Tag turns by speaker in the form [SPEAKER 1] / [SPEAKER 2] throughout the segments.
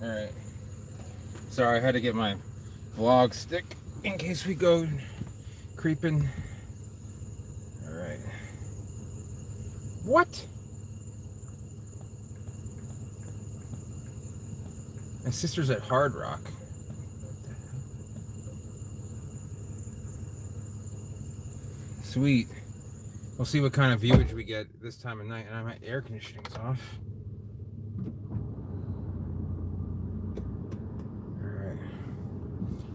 [SPEAKER 1] Alright. Sorry, I had to get my vlog stick in case we go creeping. Alright. What? My sister's at Hard Rock. Sweet. We'll see what kind of viewage we get this time of night. And my air conditioning's off. Alright.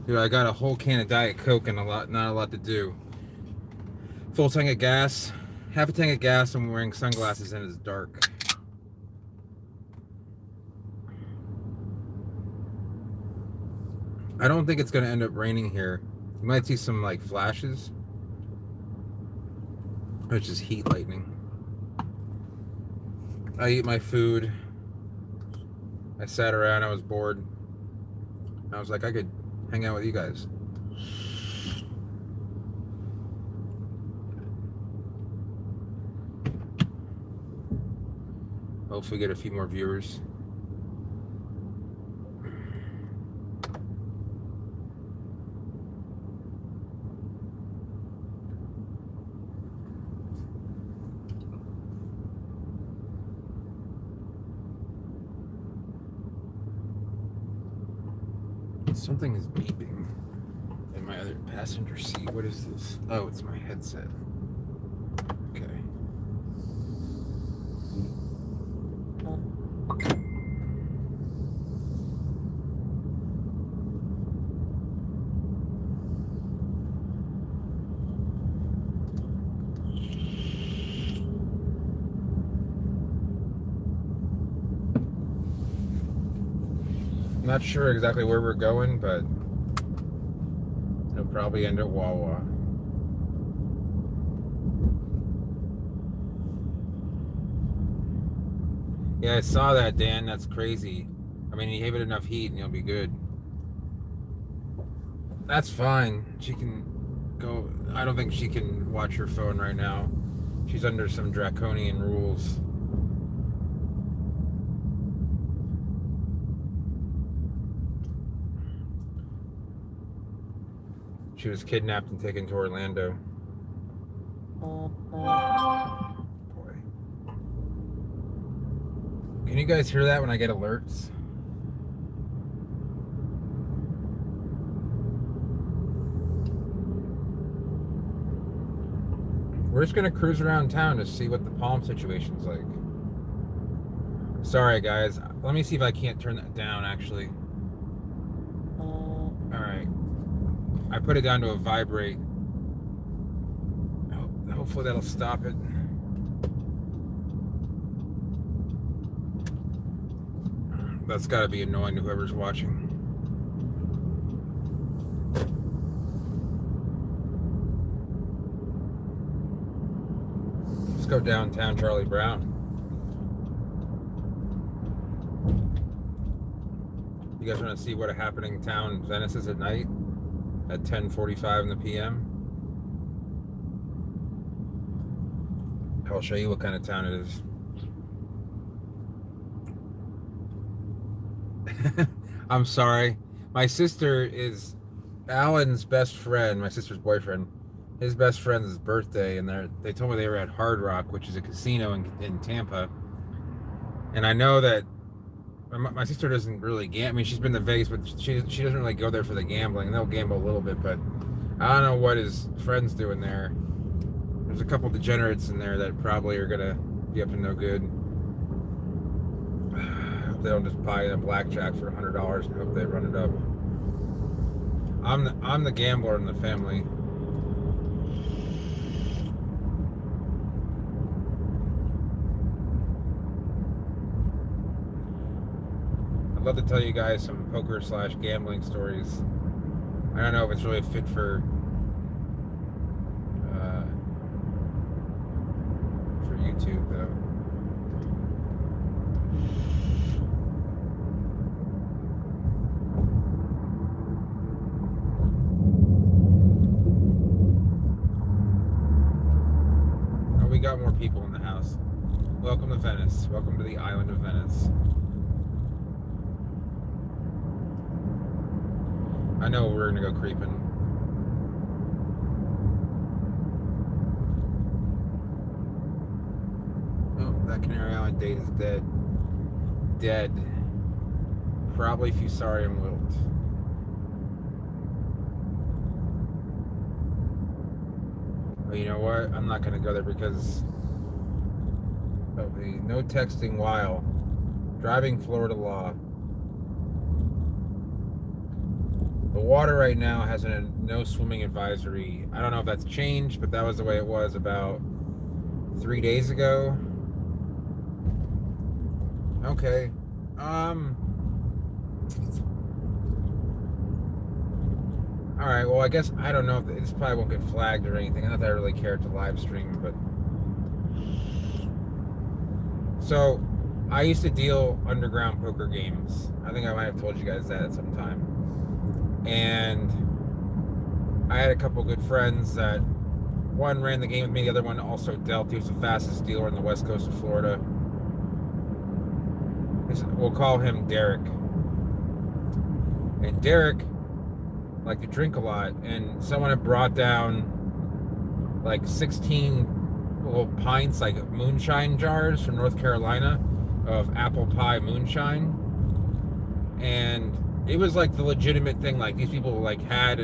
[SPEAKER 1] Dude, I got a whole can of Diet Coke and not a lot to do. Full tank of gas. Half a tank of gas. I'm wearing sunglasses and it's dark. I don't think it's going to end up raining here. You might see some like flashes, which is heat lightning. I eat my food. I sat around. I was bored. I was like, I could hang out with you guys. Hopefully get a few more viewers. Something is beeping in my other passenger seat. What is this? Oh, it's my headset. Okay. I'm not sure exactly where we're going, but it'll probably end at Wawa. Yeah, I saw that, Dan. That's crazy. I mean, you give it enough heat and you'll be good. That's fine. She can go. I don't think she can watch her phone right now. She's under some draconian rules. She was kidnapped and taken to Orlando. Boy. Can you guys hear that when I get alerts? We're just gonna cruise around town to see what the Palm situation's like. Sorry guys, let me see if I can't turn that down actually. Alright. I put it down to a vibrate. Hopefully that'll stop it. That's gotta be annoying to whoever's watching. Let's go downtown Charlie Brown. You guys want to see what a happening town Venice is at night? At 10:45 in the p.m. I'll show you what kind of town it is. I'm sorry. My sister is Alan's best friend, my sister's boyfriend. His best friend's birthday, and they told me they were at Hard Rock, which is a casino in Tampa. And I know that my sister doesn't really gamble. I mean, she's been to Vegas, but she doesn't really go there for the gambling. They'll gamble a little bit, but I don't know what his friend's doing there. There's a couple degenerates in there that probably are gonna be up to no good. They don't just buy a blackjack for $100 and hope they run it up. I'm the gambler in the family. I'd love to tell you guys some poker/gambling stories. I don't know if it's really fit for YouTube though. Oh, we got more people in the house. Welcome to Venice. Welcome to the island of Venice. I know we're gonna go creeping. Oh, that Canary Island date is dead. Dead. Probably Fusarium wilt. But you know what? I'm not gonna go there because of the no texting while driving Florida law. The water right now has a no swimming advisory. I don't know if that's changed, but that was the way it was about 3 days ago. Okay. All right. Well, I guess I don't know if this probably won't get flagged or anything. Not that I really care to live stream, but so I used to deal underground poker games. I think I might have told you guys that at some time. And I had a couple good friends that one ran the game with me, the other one also dealt. He was the fastest dealer on the west coast of Florida. We'll call him Derek. And Derek liked to drink a lot, and someone had brought down like 16 little pints, like moonshine jars from North Carolina of apple pie moonshine. And it was like the legitimate thing. Like these people like had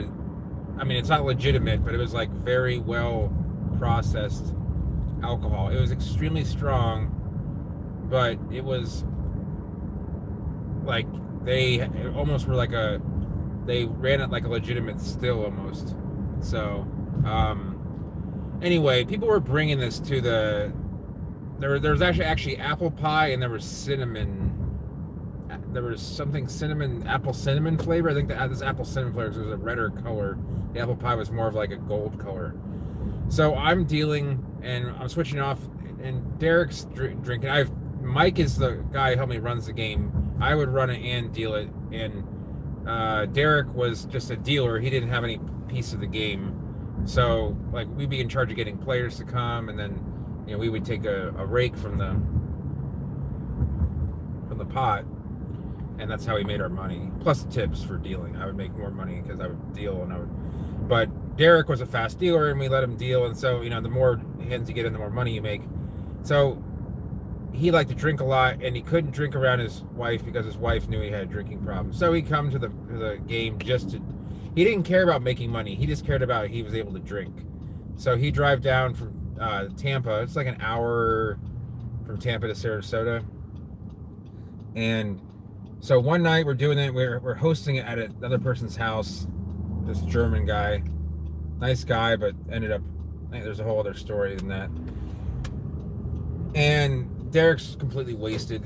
[SPEAKER 1] I mean, it's not legitimate, but it was like very well processed alcohol. It was extremely strong, but it was like they almost were like they ran it like a legitimate still almost. So anyway, people were bringing this to there was actually apple pie, and there was cinnamon. There was something apple cinnamon flavor. I think this apple cinnamon flavor was a redder color. The apple pie was more of like a gold color. So I'm dealing, and I'm switching off, and Derek's drinking. Mike is the guy who helped me runs the game. I would run it and deal it, and Derek was just a dealer. He didn't have any piece of the game, so like we'd be in charge of getting players to come, and then we would take a rake from the pot, and that's how we made our money. Plus tips for dealing. I would make more money because I would deal, but Derek was a fast dealer, and we let him deal, and so the more hands you get in, the more money you make. So he liked to drink a lot, and he couldn't drink around his wife because his wife knew he had a drinking problem. So he'd come to the game he didn't care about making money. He just cared about he was able to drink. So he'd drive down from Tampa. It's like an hour from Tampa to Sarasota. And so one night we're doing it. We're hosting it at another person's house. This German guy, nice guy, but ended up. There's a whole other story than that. And Derek's completely wasted,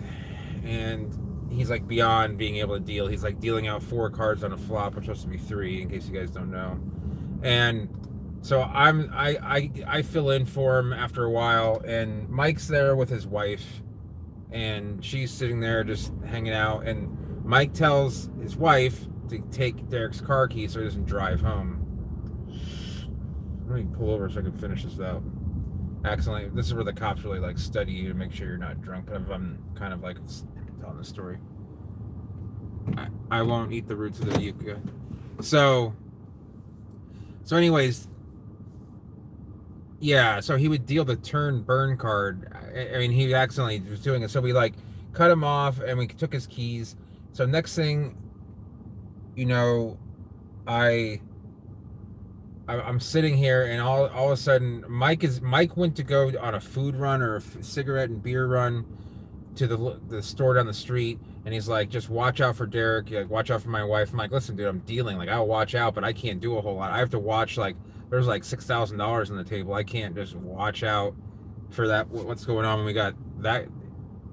[SPEAKER 1] and he's like beyond being able to deal. He's like dealing out 4 cards on a flop, which was supposed to be 3, in case you guys don't know. And so I fill in for him after a while, and Mike's there with his wife, and she's sitting there just hanging out. And Mike tells his wife to take Derek's car key so he doesn't drive home. Let me pull over so I can finish this out. Accidentally, this is where the cops really like study you to make sure you're not drunk. But I'm kind of like telling the story. I won't eat the roots of the yucca. So anyways, yeah. So he would deal the turn burn card. I mean, he accidentally was doing it. So we like cut him off, and we took his keys. So next thing, I'm sitting here, and all of a sudden, Mike went to go on a food run or a cigarette and beer run to the store down the street, and he's like, just watch out for Derek, like, watch out for my wife. I'm like, listen, dude, I'm dealing, like, I'll watch out, but I can't do a whole lot. I have to watch, like, there's like $6,000 on the table. I can't just watch out for that, what's going on when we got that.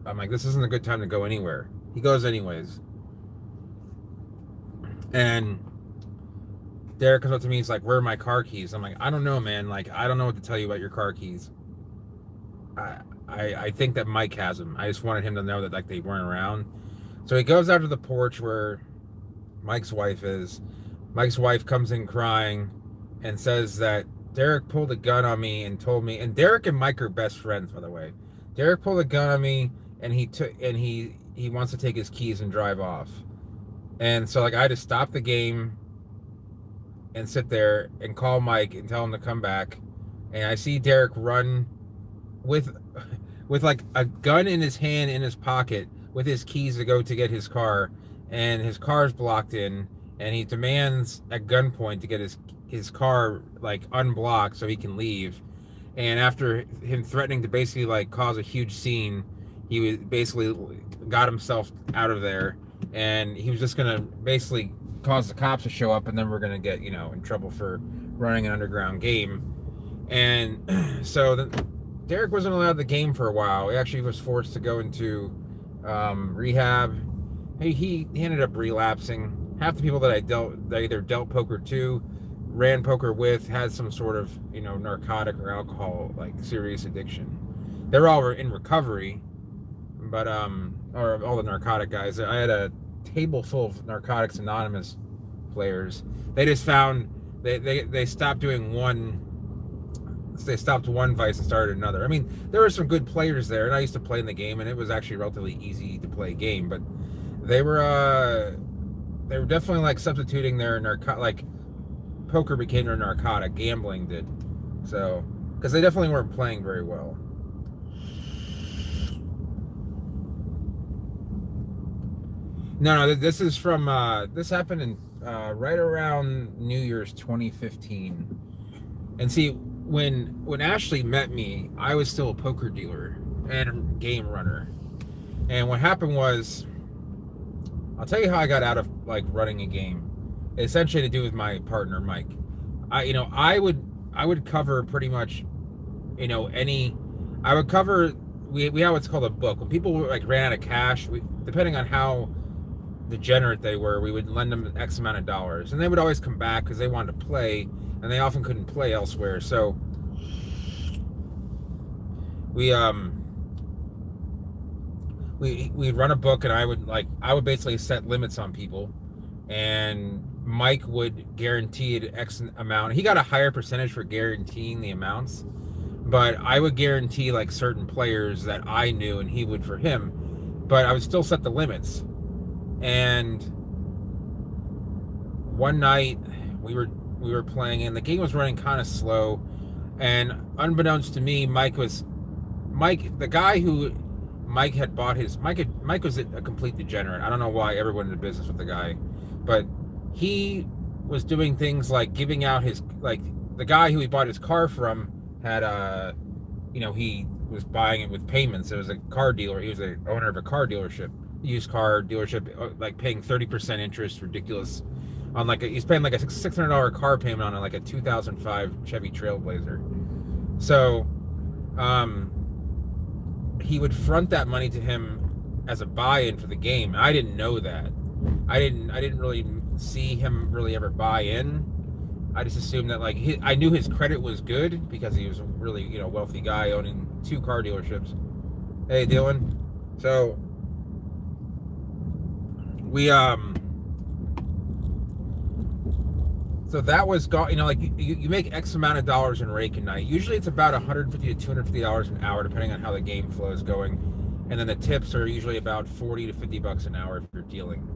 [SPEAKER 1] I'm like, this isn't a good time to go anywhere. He goes anyways, and Derek comes up to me. He's like, where are my car keys? I'm like, I don't know, man. Like, I don't know what to tell you about your car keys. I think that Mike has them. I just wanted him to know that, like, they weren't around. So he goes out to the porch where Mike's wife is. Mike's wife comes in crying and says that Derek pulled a gun on me and told me, and Derek and Mike are best friends, by the way. Derek pulled a gun on me, and he wants to take his keys and drive off. And so, like, I had to stop the game and sit there and call Mike and tell him to come back. And I see Derek run with with like a gun in his hand in his pocket with his keys to go to get his car, and his car's blocked in, and he demands at gunpoint to get his car like unblocked so he can leave. And after him threatening to basically like cause a huge scene, he was basically got himself out of there, and he was just gonna basically cause the cops to show up, and then we're gonna get in trouble for running an underground game. And so Derek wasn't allowed the game for a while. He actually was forced to go into rehab. He ended up relapsing. Half the people that I either dealt poker to, ran poker with, had some sort of narcotic or alcohol like serious addiction. They're all in recovery, but or all the narcotic guys. I had a table full of Narcotics Anonymous players. They just found they stopped doing one. They stopped one vice and started another. I mean, there were some good players there, and I used to play in the game, and it was actually a relatively easy to play game. But they were definitely like substituting their like poker became their narcotic, gambling did. So because they definitely weren't playing very well. No, this is from this happened in right around New Year's 2015. And see, when Ashley met me, I was still a poker dealer and a game runner. And what happened was, I'll tell you how I got out of like running a game. Essentially to do with my partner Mike. I would cover pretty much I would cover we have what's called a book. When people like ran out of cash, depending on how degenerate they were, we would lend them X amount of dollars, and they would always come back because they wanted to play, and they often couldn't play elsewhere. So we'd run a book, and I would basically set limits on people, and Mike would guarantee an X amount. He got a higher percentage for guaranteeing the amounts, but I would guarantee like certain players that I knew, and he would for him, but I would still set the limits. And one night we were playing, and the game was running kind of slow, and unbeknownst to me, Mike, the guy who Mike had bought Mike was a complete degenerate. I don't know why everyone in the business with the guy, but he was doing things like giving out his, like, the guy who he bought his car from had he was buying it with payments. It was a car dealer. He was the owner of a car dealership, used car dealership, like paying 30% interest, ridiculous, on he's paying like a $600 car payment on like a 2005 Chevy Trailblazer. So he would front that money to him as a buy-in for the game. I didn't know that. I didn't really see him really ever buy in. I just assumed that I knew his credit was good because he was a really wealthy guy owning 2 car dealerships. Hey Dylan. So we so that was you make X amount of dollars in rake a night. Usually it's about $150 to $250 an hour, depending on how the game flow is going, and then the tips are usually about $40 to $50 an hour if you're dealing.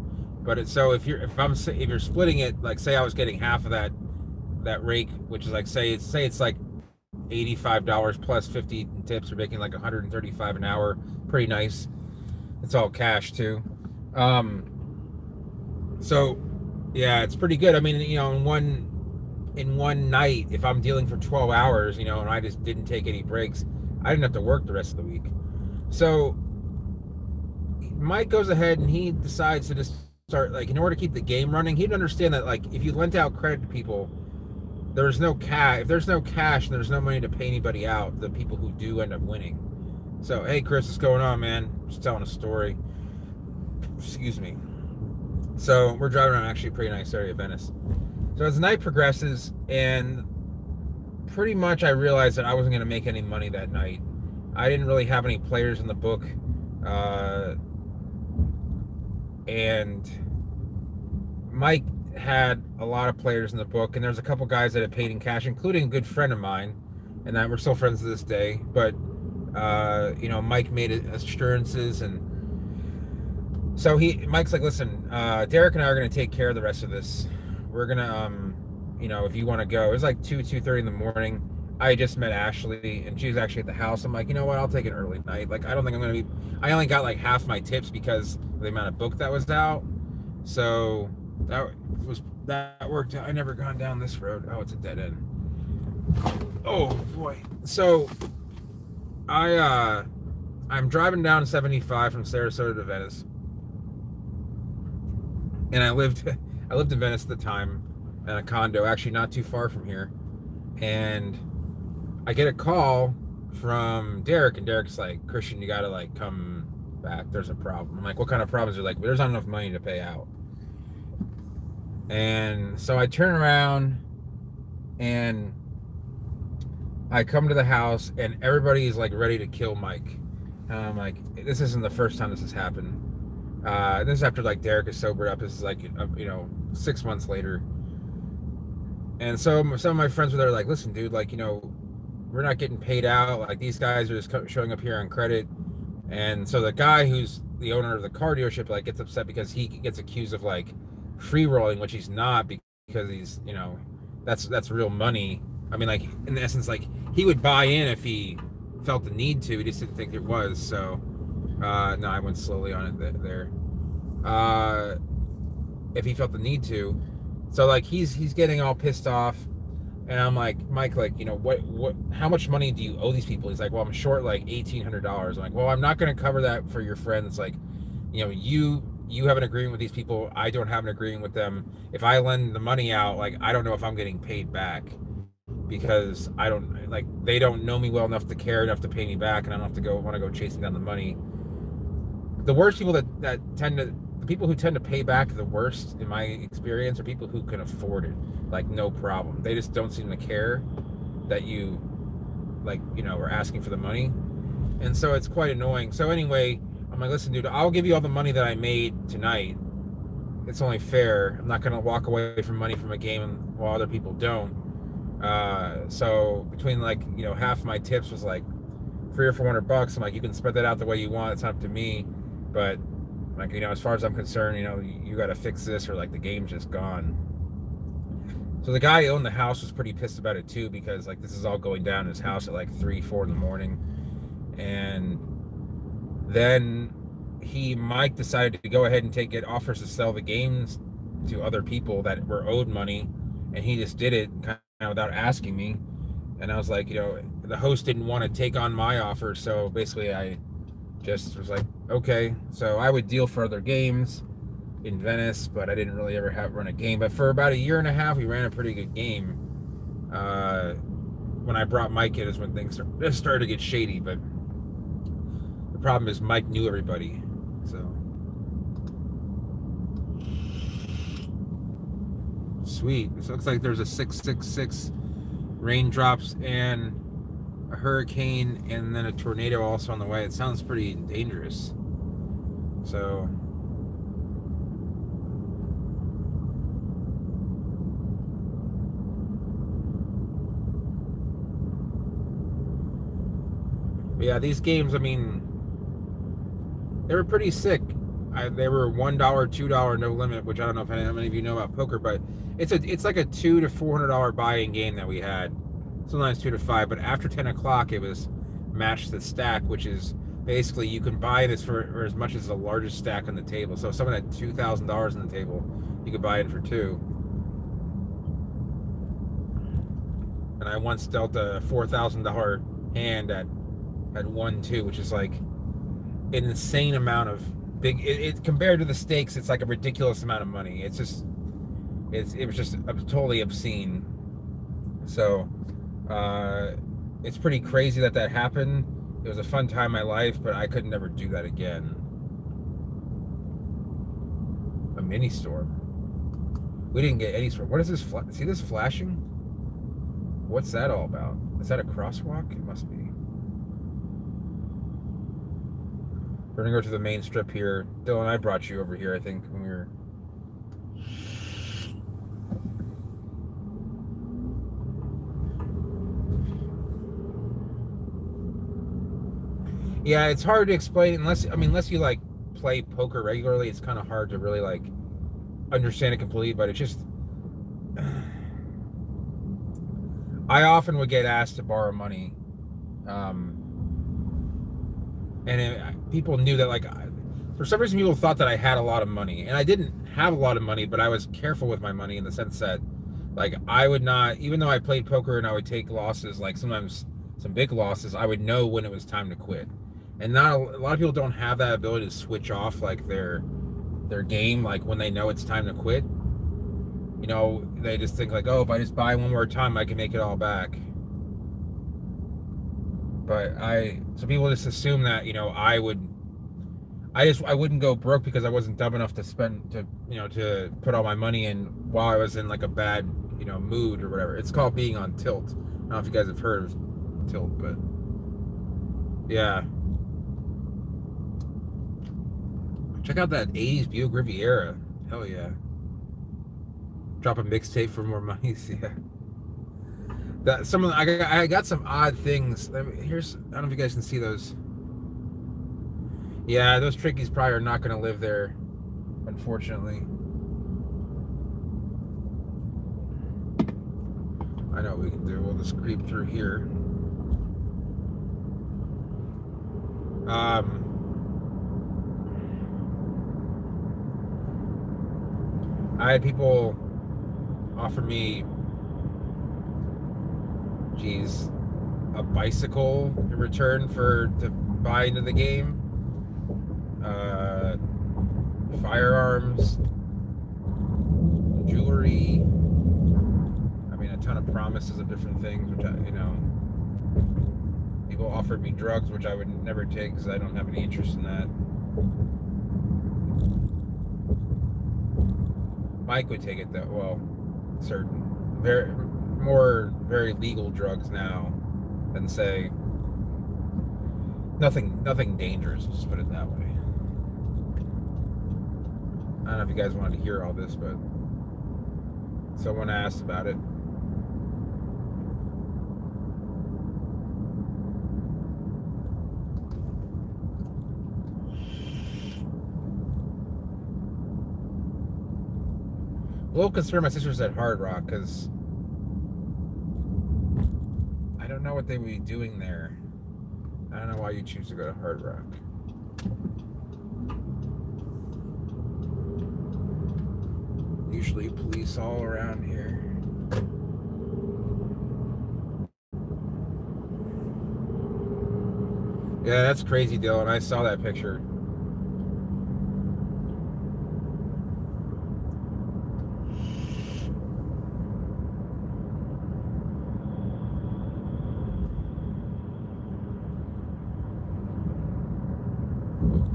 [SPEAKER 1] But if you're splitting it, like say I was getting half of that rake, which is like say it's like $85 plus 50 in tips, or making like $135 an hour. Pretty nice. It's all cash too. So yeah, it's pretty good. I mean, in one night, if I'm dealing for 12 hours, and I just didn't take any breaks, I didn't have to work the rest of the week. So Mike goes ahead and he decides to just start, in order to keep the game running, he'd understand that if you lent out credit to people, there's no cash. If there's no cash and there's no money to pay anybody out, the people who do end up winning. So, hey Chris, what's going on, man? Just telling a story. Excuse me. So we're driving around actually a pretty nice area of Venice. So as the night progresses, and pretty much I realized that I wasn't going to make any money that night. I didn't really have any players in the book. And Mike had a lot of players in the book, and there's a couple guys that had paid in cash, including a good friend of mine, and that we're still friends to this day. But Mike made assurances, and so Mike's like, listen, Derek and I are going to take care of the rest of this. We're going to if you want to go. It was like 2:30 in the morning. I just met Ashley, and she was actually at the house. I'm like, you know what? I'll take an early night. Like, I don't think I'm gonna be. I only got like half my tips because of the amount of book that was out. So that worked out. I never gone down this road. Oh, it's a dead end. Oh boy. So I'm driving down 75 from Sarasota to Venice, and I lived in Venice at the time in a condo, actually not too far from here, and I get a call from Derek, and Derek's like, Christian, you gotta like come back. There's a problem. I'm like, what kind of problems? They're like, there's not enough money to pay out. And so I turn around and I come to the house, and everybody is like ready to kill Mike. And I'm like, this isn't the first time this has happened. This is after like Derek is sobered up. This is like 6 months later. And so some of my friends were there like, listen, dude, like, we're not getting paid out. Like, these guys are just showing up here on credit. And so the guy who's the owner of the car dealership like gets upset because he gets accused of like free rolling, which he's not, because he's, that's real money. I mean, like, in essence, like, he would buy in if he felt the need to. He just didn't think it was. So no, I went slowly on it there. If he felt the need to. So like he's getting all pissed off, and I'm like, Mike, like, what how much money do you owe these people? He's like, well, I'm short like $1,800. I'm like, well, I'm not going to cover that for your friends. Like, you have an agreement with these people. I don't have an agreement with them. If I lend the money out, like, I don't know if I'm getting paid back, because I don't, like, they don't know me well enough to care enough to pay me back, and I don't have to want to go chasing down the money. The worst people the people who tend to pay back the worst, in my experience, are people who can afford it, like, no problem. They just don't seem to care that you, like, are asking for the money. And so it's quite annoying. So anyway, I'm like, listen, dude, I'll give you all the money that I made tonight. It's only fair. I'm not going to walk away from money from a game while other people don't. So between, like, half my tips was like $300 or $400. I'm like, you can spread that out the way you want. It's up to me. But, like, as far as I'm concerned, you got to fix this, or like the game's just gone. So the guy who owned the house was pretty pissed about it too, because like this is all going down in his house at like 3-4 in the morning. And then Mike decided to go ahead and get offers to sell the games to other people that were owed money, and he just did it kind of without asking me. And I was like, the host didn't want to take on my offer, so basically I just was like, okay. So I would deal for other games in Venice, but I didn't really ever run a game. But for about 1.5 years, we ran a pretty good game. When I brought Mike in is when things started to get shady, but the problem is Mike knew everybody. So sweet. It looks like there's a 666 raindrops and a hurricane, and then a tornado also on the way. It sounds pretty dangerous. So yeah, these games, I mean, they were pretty sick. They were $1, $2 no limit, which I don't know how many of you know about poker, but it's like a $200 to $400 buy-in game that we had. Sometimes 2 to 5, but after 10 o'clock, it was match the stack, which is basically you can buy this for as much as the largest stack on the table. So if someone had $2,000 on the table, you could buy it for 2. And I once dealt a $4,000 hand at 1-2, which is like an insane amount of big. It compared to the stakes, it's like a ridiculous amount of money. It was just totally obscene. So it's pretty crazy that happened. It was a fun time in my life, but I could never do that again. A mini storm. We didn't get any storm. What is this? See this flashing? What's that all about? Is that a crosswalk? It must be. We're gonna go to the main strip here. Dylan, I brought you over here, I think, when we were. Yeah, it's hard to explain unless you like play poker regularly. It's kind of hard to really like understand it completely. But it's just I often would get asked to borrow money, um, people knew that for some reason people thought that I had a lot of money, and I didn't have a lot of money, but I was careful with my money in the sense that like I would not, even though I played poker and I would take losses, like sometimes some big losses, I would know when it was time to quit. And not a lot of people don't have that ability to switch off like their game, like when they know it's time to quit. You know, they just think like, oh, if I just buy one more time, I can make it all back. But so people just assume that, you know, I wouldn't go broke because I wasn't dumb enough to to put all my money in while I was in like a bad, mood or whatever. It's called being on tilt. I don't know if you guys have heard of tilt, but yeah. Check out that 80s Buick Riviera. Hell yeah. Drop a mixtape for more money. Yeah. I got some odd things. I don't know if you guys can see those. Yeah, those trickies probably are not going to live there, unfortunately. I know what we can do. We'll just creep through here. I had people offer me, a bicycle in return to buy into the game. Firearms, jewelry. I mean, a ton of promises of different things, which people offered me drugs, which I would never take because I don't have any interest in that. Mike would take it though. Well, certain very legal drugs now than say nothing dangerous. Let's just put it that way. I don't know if you guys wanted to hear all this, but someone asked about it. A little concerned my sister's at Hard Rock because I don't know what they would be doing there. I don't know why you choose to go to Hard Rock. Usually police all around here. Yeah, that's crazy, Dylan. I saw that picture.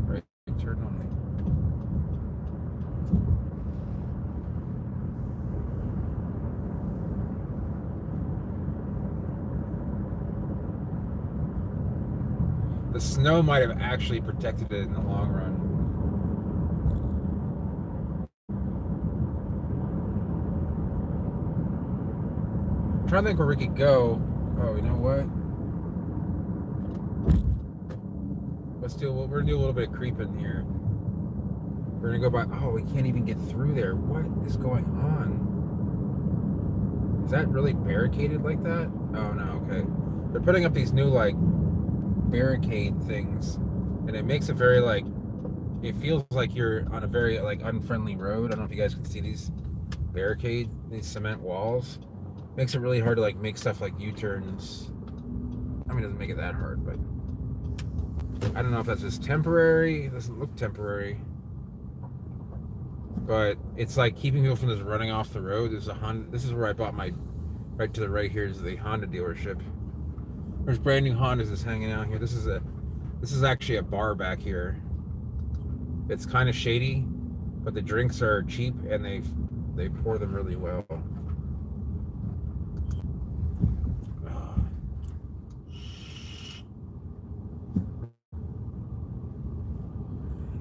[SPEAKER 1] Right turn only. The snow might have actually protected it in the long run. I'm trying to think where we could go. Oh, you know what? We're gonna do a little bit of creeping here. We're gonna go by. Oh, we can't even get through there. What is going on? Is that really barricaded like that? Oh no, okay. They're putting up these new barricade things, and it makes it very it feels like you're on a very unfriendly road. I don't know if you guys can see these these cement walls. Makes it really hard to make stuff like U-turns. I mean, it doesn't make it that hard, but I don't know if that's just temporary. It doesn't look temporary, but it's like keeping people from just running off the road. There's a Honda. This is where I bought my. Right to the right here is the Honda dealership. There's brand new Hondas just hanging out here. This is actually a bar back here. It's kind of shady, but the drinks are cheap and they pour them really well.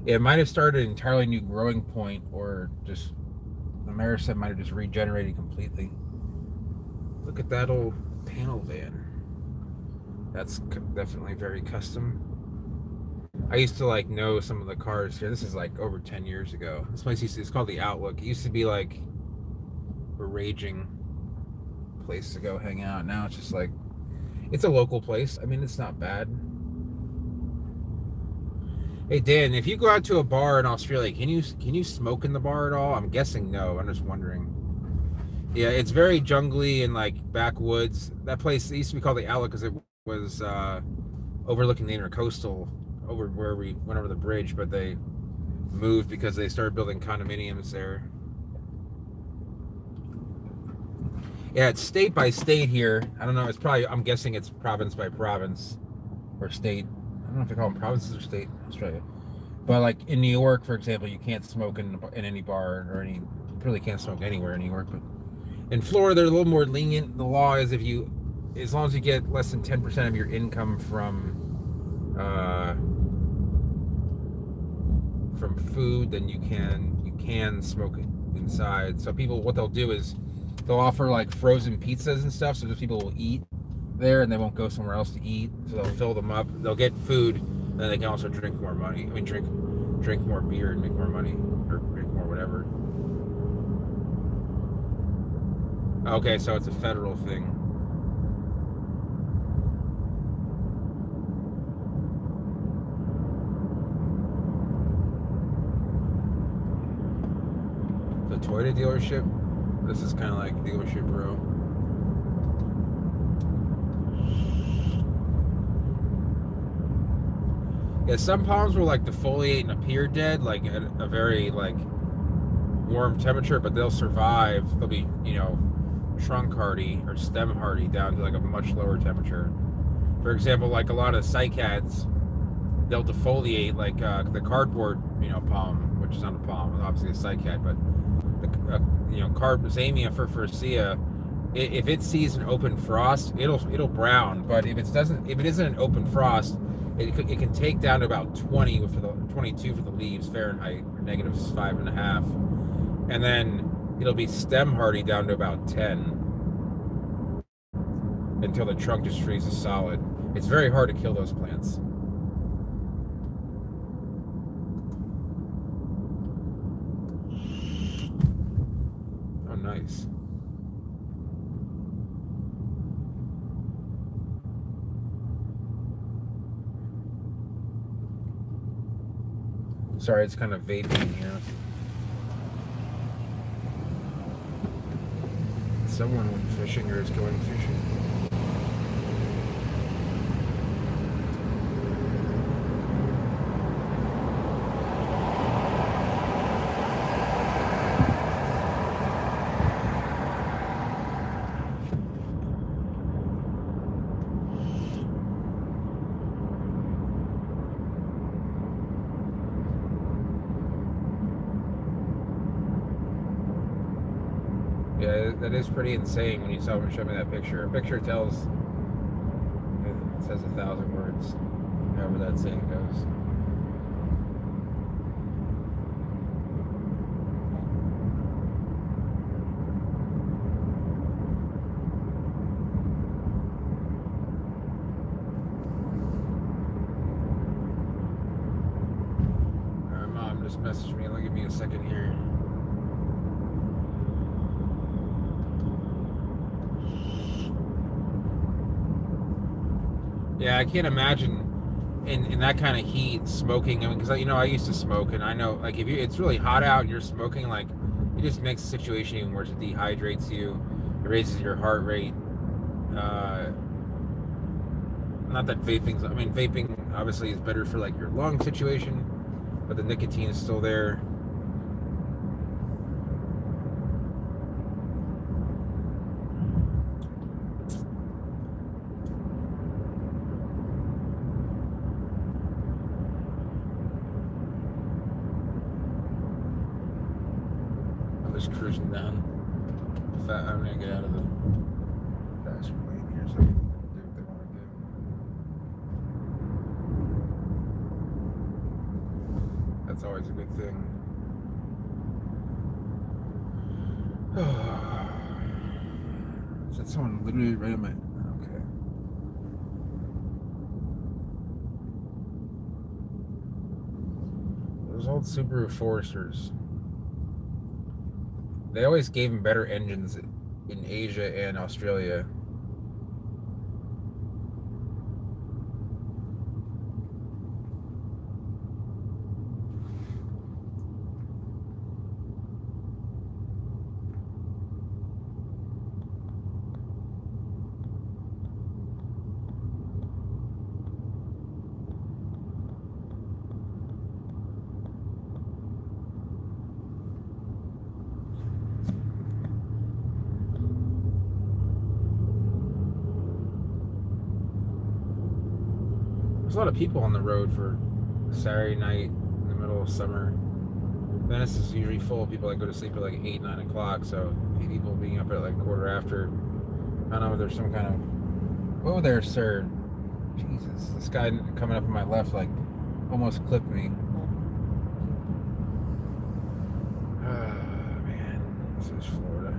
[SPEAKER 1] It might have started an entirely new growing point, or just the Ameriset might have just regenerated completely. Look at that old panel van. That's definitely very custom. I used to know some of the cars here. This is over 10 years ago. This place it's called the Outlook. It used to be a raging place to go hang out. Now it's just like it's a local place. I mean, it's not bad. Hey Dan, if you go out to a bar in Australia, can you smoke in the bar at all? I'm guessing no. I'm just wondering. Yeah, it's very jungly and like backwoods. That place used to be called the Outlet because it was overlooking the intercoastal over where we went over the bridge, but they moved because they started building condominiums there. Yeah, it's state by state here. I don't know. It's probably, I'm guessing it's province by province or state. I don't know if they call them provinces or state in Australia. But like in New York, for example, you can't smoke in any bar or any. You really can't smoke anywhere in New York. But in Florida, they're a little more lenient. The law is if you, as long as you get less than 10% of your income from food, then you can smoke it inside. So people, what they'll do is they'll offer like frozen pizzas and stuff, so those people will eat there and they won't go somewhere else to eat. So they'll fill them up. They'll get food, and then they can also drink more money. I mean, drink more beer and make more money, or drink more whatever. Okay, so it's a federal thing. The Toyota dealership. This is kind of like dealership bro. Yeah, some palms will like defoliate and appear dead, like at a very like warm temperature, but they'll survive. They'll be, trunk hardy or stem hardy down to like a much lower temperature. For example, like a lot of cycads, they'll defoliate like the cardboard, palm, which is not a palm, obviously a cycad, but the Zamia furfurecea, if it sees an open frost, it'll brown. But if it isn't an open frost, it can take down to about 20 for the 22 for the leaves Fahrenheit, or -5.5, and then it'll be stem hardy down to about 10 until the trunk just freezes solid. It's very hard to kill those plants. Oh, nice. Sorry, it's kind of vaping here. Someone went fishing or is going fishing. Yeah, that is pretty insane when you show me that picture. A picture tells, it says 1,000 words, however that saying goes. My mom just messaged me. Give me a second here. Yeah, I can't imagine in that kind of heat smoking. I mean, because I used to smoke, and I know like if it's really hot out and you're smoking, like it just makes the situation even worse. It dehydrates you, it raises your heart rate. Uh, Not that vaping obviously is better for like your lung situation, but the nicotine is still there. Just cruising down. I'm gonna get out of the faster lane here so they can do what they want to do. That's always a good thing. Is that someone literally right on my... Okay. Those old Subaru Foresters. They always gave them better engines in Asia and Australia. There's a lot of people on the road for Saturday night in the middle of summer. Venice is usually full of people that go to sleep at like 8, 9 o'clock. So people being up at like quarter after. I don't know if there's some kind of. Oh, there, sir. Jesus, this guy coming up on my left like almost clipped me. Ah, man, this is Florida.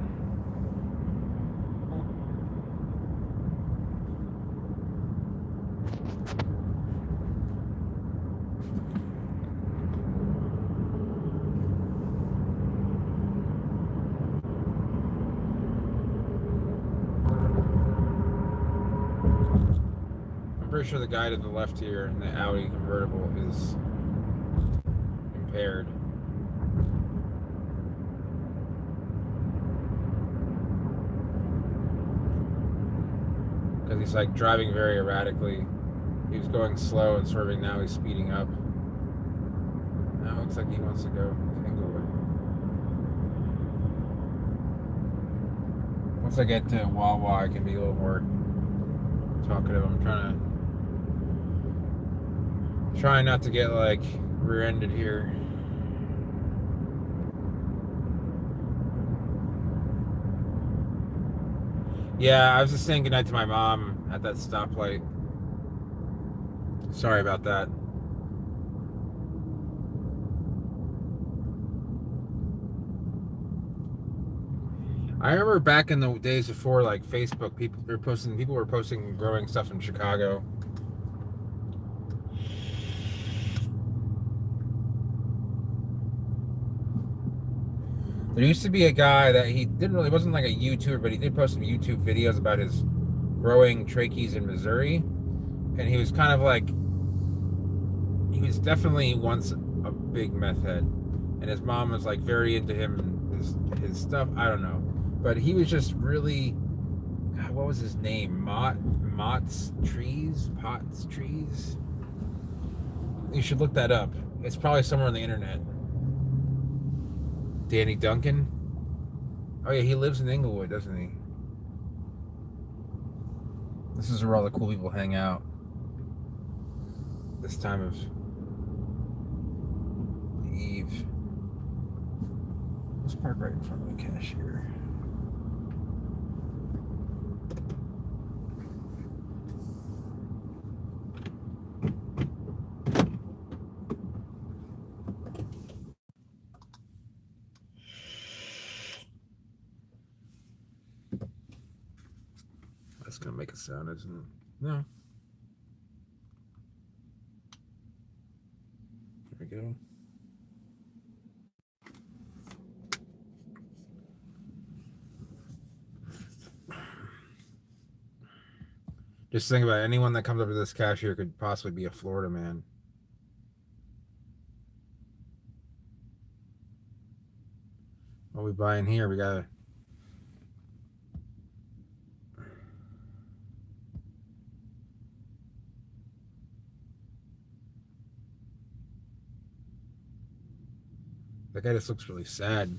[SPEAKER 1] I'm pretty sure the guy to the left here in the Audi convertible is impaired. Because he's like driving very erratically. He was going slow and swerving, now he's speeding up. Now it looks like he wants to go to Inglewood. Once I get to Wawa, I can be a little more talkative. I'm trying not to get like rear-ended here. Yeah, I was just saying goodnight to my mom at that stoplight. Sorry about that. I remember back in the days before like Facebook, people were posting growing stuff in Chicago. There used to be a guy that he wasn't like a YouTuber, but he did post some YouTube videos about his growing trachees in Missouri. And he was kind of like, he was definitely once a big meth head. And his mom was like very into him and his stuff. I don't know. But he was just really, God, what was his name? Potts Trees? You should look that up. It's probably somewhere on the internet. Danny Duncan? Oh yeah, he lives in Inglewood, doesn't he? This is where all the cool people hang out this time of the eve. Let's park right in front of the cashier. That's gonna make a sound, isn't it? No. There we go. Just think about it. Anyone that comes up to this cashier could possibly be a Florida man. What are we buying here? We got that guy just looks really sad.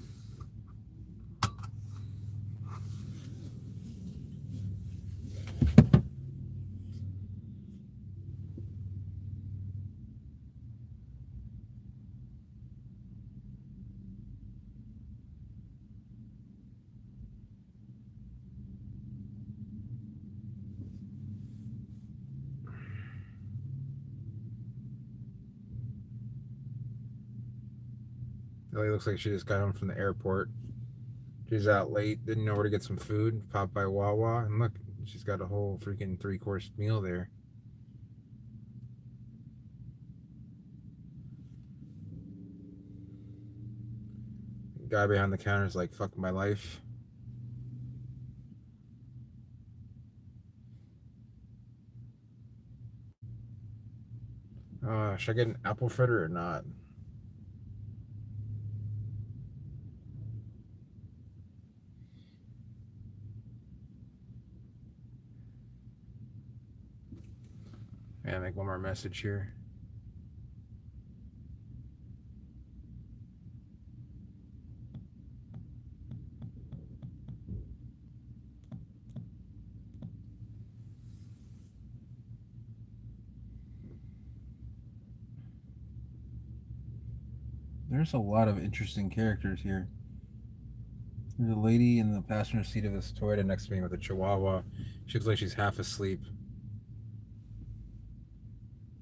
[SPEAKER 1] Ellie looks like she just got home from the airport. She's out late, didn't know where to get some food, popped by Wawa, and look, she's got a whole freaking 3-course meal there. The guy behind the counter is like, fuck my life. Should I get an apple fritter or not? Yeah, make one more message here. There's a lot of interesting characters here. There's a lady in the passenger seat of this Toyota next to me with a Chihuahua. She looks like she's half asleep.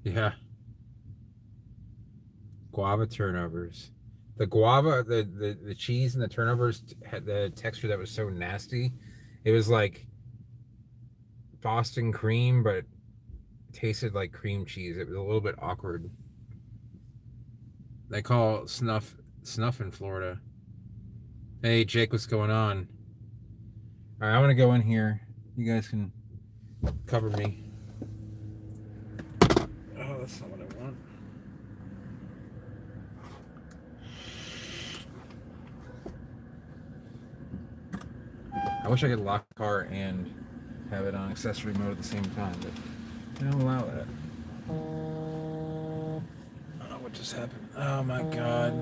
[SPEAKER 1] Yeah. Guava turnovers. The guava, the cheese and the turnovers had the texture that was so nasty. It was like Boston cream, but it tasted like cream cheese. It was a little bit awkward. They call snuff in Florida. Hey Jake, what's going on? All right, I want to go in here. You guys can cover me. Oh, that's not what I want. I wish I could lock the car and have it on accessory mode at the same time, but they don't allow that. Oh, what just happened? Oh my god.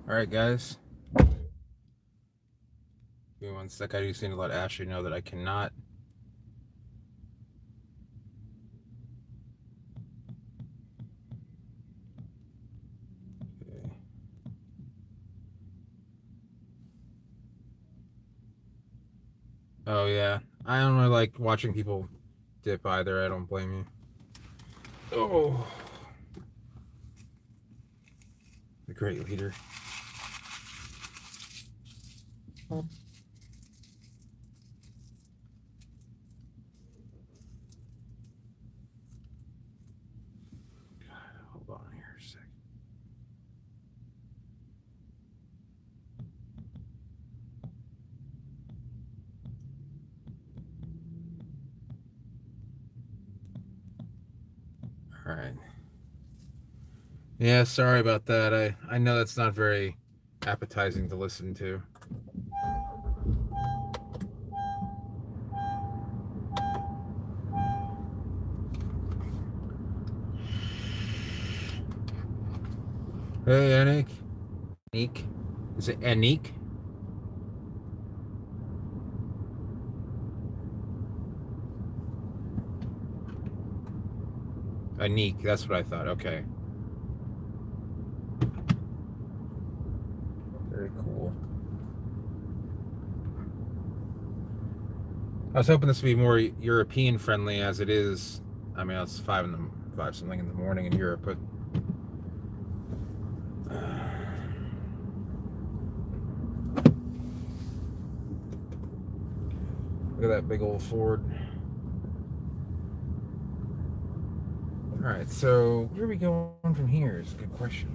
[SPEAKER 1] All right, guys. Give me one sec. I just need to let Ashley know that I cannot. Okay. Oh yeah, I don't really like watching people dip either. I don't blame you. Oh, the great leader. Hold on here a sec. All right. Yeah, sorry about that. I know that's not very appetizing to listen to. Hey, Anik. Anik. Is it Anik? Anik, that's what I thought. Okay. Very cool. I was hoping this would be more European friendly as it is. I mean, it's five something in the morning in Europe, but look at that big old Ford. All right, so where are we going from here is a good question.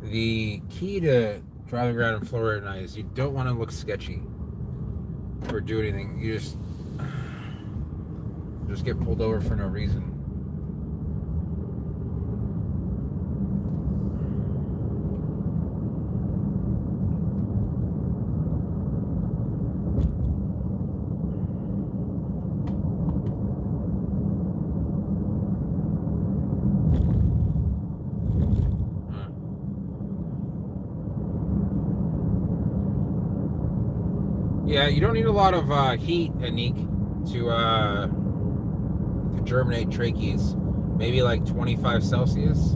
[SPEAKER 1] The key to driving around in Florida at night is you don't want to look sketchy or do anything. You just get pulled over for no reason. Yeah, you don't need a lot of heat, Anik, to germinate trachees. Maybe like 25 Celsius.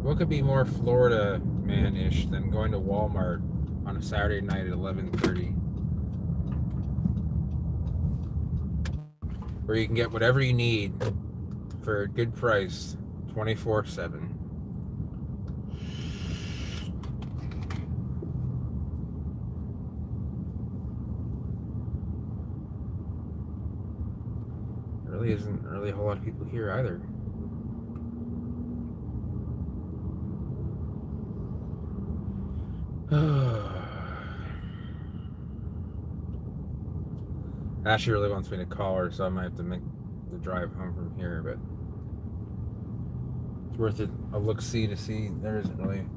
[SPEAKER 1] What could be more Florida man-ish than going to Walmart on a Saturday night at 11:30, where you can get whatever you need for a good price, 24/7. Really isn't really a whole lot of people here either. Ashley really wants me to call her, so I might have to make the drive home from here, but it's worth it. A look-see to see. There isn't really.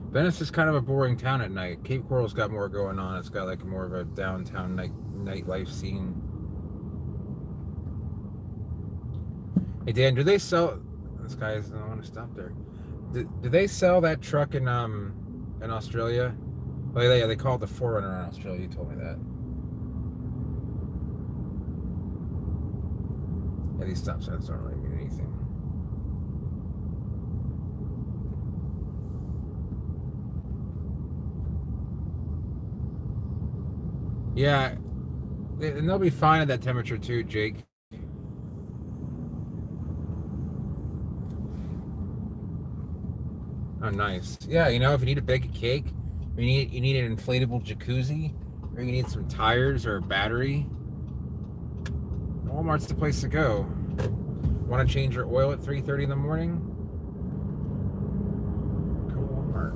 [SPEAKER 1] Venice is kind of a boring town at night. Cape Coral's got more going on. It's got like more of a downtown nightlife scene. Hey Dan, do they sell? This guy doesn't want to stop there. Do they sell that truck in Australia? Oh yeah, they call it the 4Runner in Australia. You told me that. Yeah, these stop signs don't really mean anything. Yeah, and they'll be fine at that temperature too, Jake. Oh, nice. Yeah, you know, if you need to bake a cake, or you need an inflatable jacuzzi, or you need some tires or a battery, Walmart's the place to go. Want to change your oil at 3:30 in the morning? Go Walmart.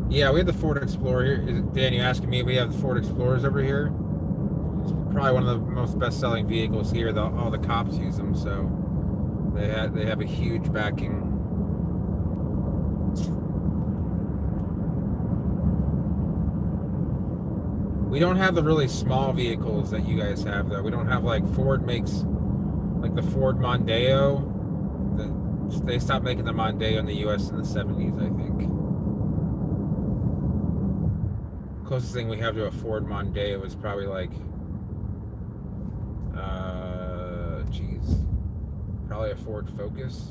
[SPEAKER 1] Yeah, we have the Ford Explorer here. Dan, you asking me if we have the Ford Explorers over here? It's probably one of the most best-selling vehicles here. All the cops use them, so they have a huge backing. We don't have the really small vehicles that you guys have, though. We don't have like Ford makes like the Ford Mondeo. They stopped making the Mondeo in the U.S. in the 70s, I think. Closest thing we have to a Ford Mondeo is probably like probably a Ford Focus.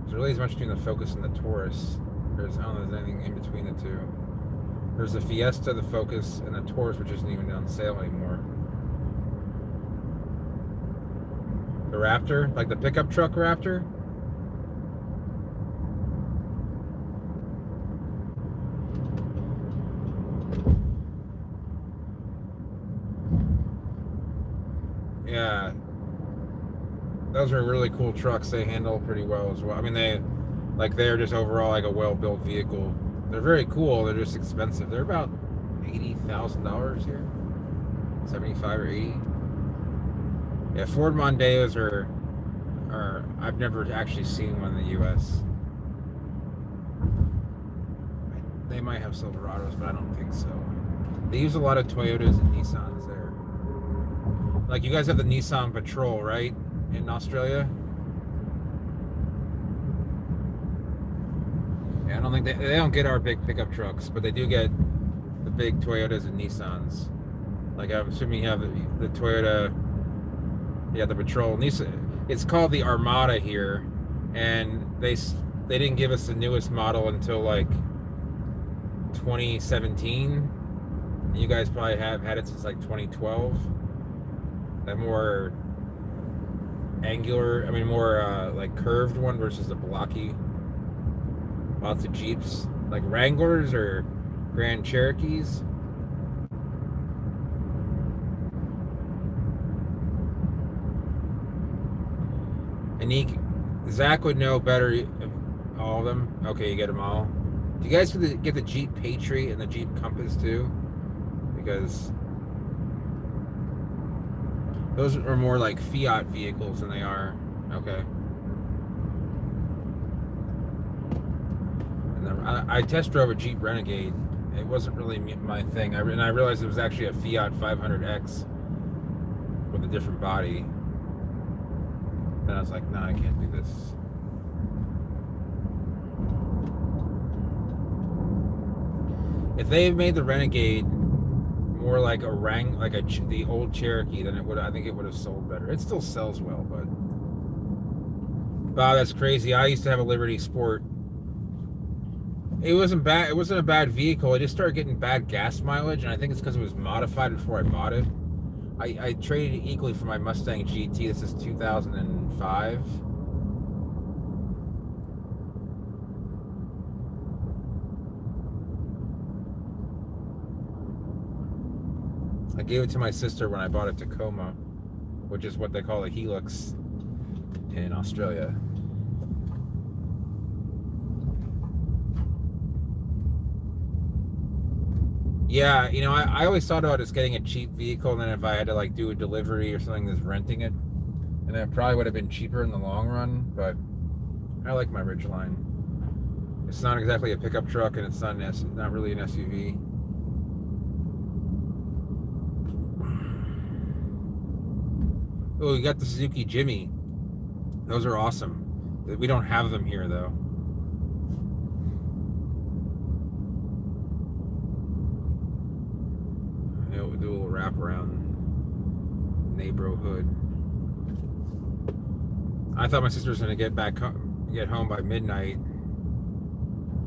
[SPEAKER 1] There really isn't much between the Focus and the Taurus. I don't know if there's anything in between the two. There's the Fiesta, the Focus, and the Taurus, which isn't even on sale anymore. The Raptor, like the pickup truck Raptor. Yeah, those are really cool trucks. They handle pretty well as well. I mean, they're just overall like a well-built vehicle. They're very cool. They're just expensive. They're about $80,000 here, 75 or 80. Yeah, Ford Mondeos are I've never actually seen one in the U.S. They might have Silverados, but I don't think so. They use a lot of Toyotas and Nissans there. Like, you guys have the Nissan Patrol, right, in Australia? Yeah, I don't think they don't get our big pickup trucks, but they do get the big Toyotas and Nissans. Like, I'm assuming you have the Toyota, yeah, the Patrol. Nissan, it's called the Armada here, and they didn't give us the newest model until like 2017. You guys probably have had it since like 2012. That more angular, I mean more like curved one versus the blocky. Lots of Jeeps, like Wranglers or Grand Cherokees. And Zach would know better. All of them. Okay, you get them all. Do you guys get the Jeep Patriot and the Jeep Compass too? Because those are more like Fiat vehicles than they are. Okay. And I test drove a Jeep Renegade. It wasn't really my thing. And I realized it was actually a Fiat 500X with a different body. Then I was like, nah, I can't do this. If they had made the Renegade more like the old Cherokee, then I think it would have sold better. It still sells well, but wow, that's crazy. I used to have a Liberty Sport. It wasn't bad. It wasn't a bad vehicle. I just started getting bad gas mileage, and I think it's because it was modified before I bought it. I traded it equally for my Mustang GT. This is 2005. I gave it to my sister when I bought a Tacoma, which is what they call a Helix in Australia. Yeah, I always thought about just getting a cheap vehicle, and then if I had to like do a delivery or something, just renting it, and it probably would have been cheaper in the long run. But I like my Ridgeline. It's not exactly a pickup truck, and it's not really an SUV. Oh, you got the Suzuki Jimmy. Those are awesome. We don't have them here though. We'll do a little wrap around neighborhood. I thought my sister was gonna get home by midnight,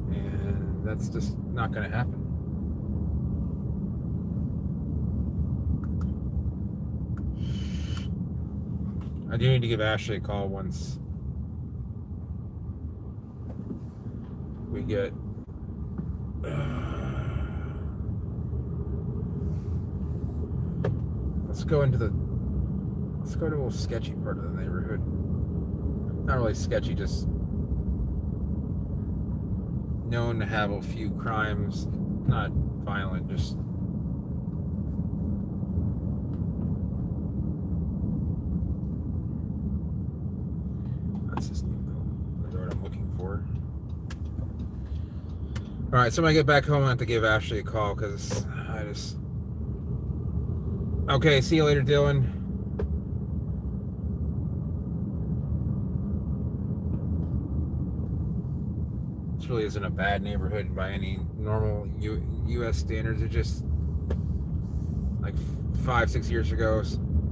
[SPEAKER 1] and that's just not gonna happen. I do need to give Ashley a call once we get let's go to a little sketchy part of the neighborhood. Not really sketchy, just known to have a few crimes. Not violent, just that's just the road I'm looking for. Alright, so when I get back home I have to give Ashley a call because okay, see you later, Dylan. This really isn't a bad neighborhood by any normal U.S. standards. like 5-6 years ago,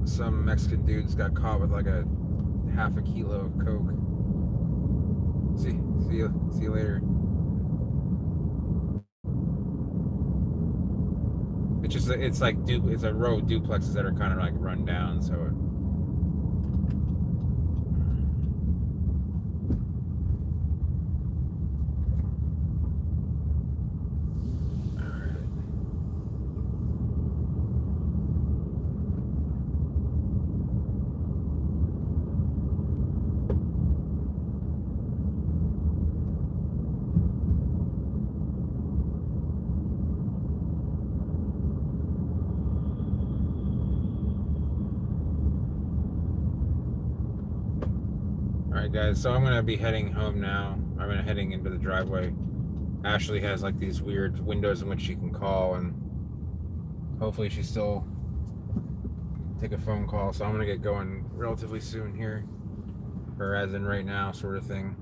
[SPEAKER 1] some Mexican dudes got caught with like a half a kilo of coke. See you later. It's like it's a row of duplexes that are kind of like run down, so all right, guys. So I'm gonna be heading home now. I'm gonna heading into the driveway. Ashley has like these weird windows in which she can call, and hopefully she still take a phone call. So I'm gonna get going relatively soon here, or as in right now, sort of thing.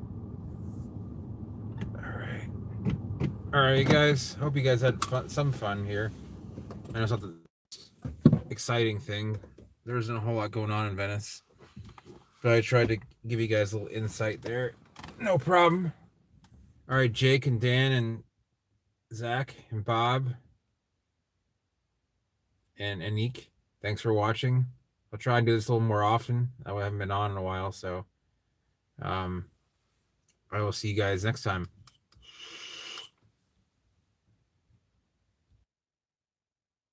[SPEAKER 1] All right, you guys. Hope you guys had some fun here. I know it's not the exciting thing. There isn't a whole lot going on in Venice, but I tried to give you guys a little insight there. No problem. All right, Jake and Dan and Zach and Bob and Anik, thanks for watching. I'll try and do this a little more often. I haven't been on in a while, so I will see you guys next time.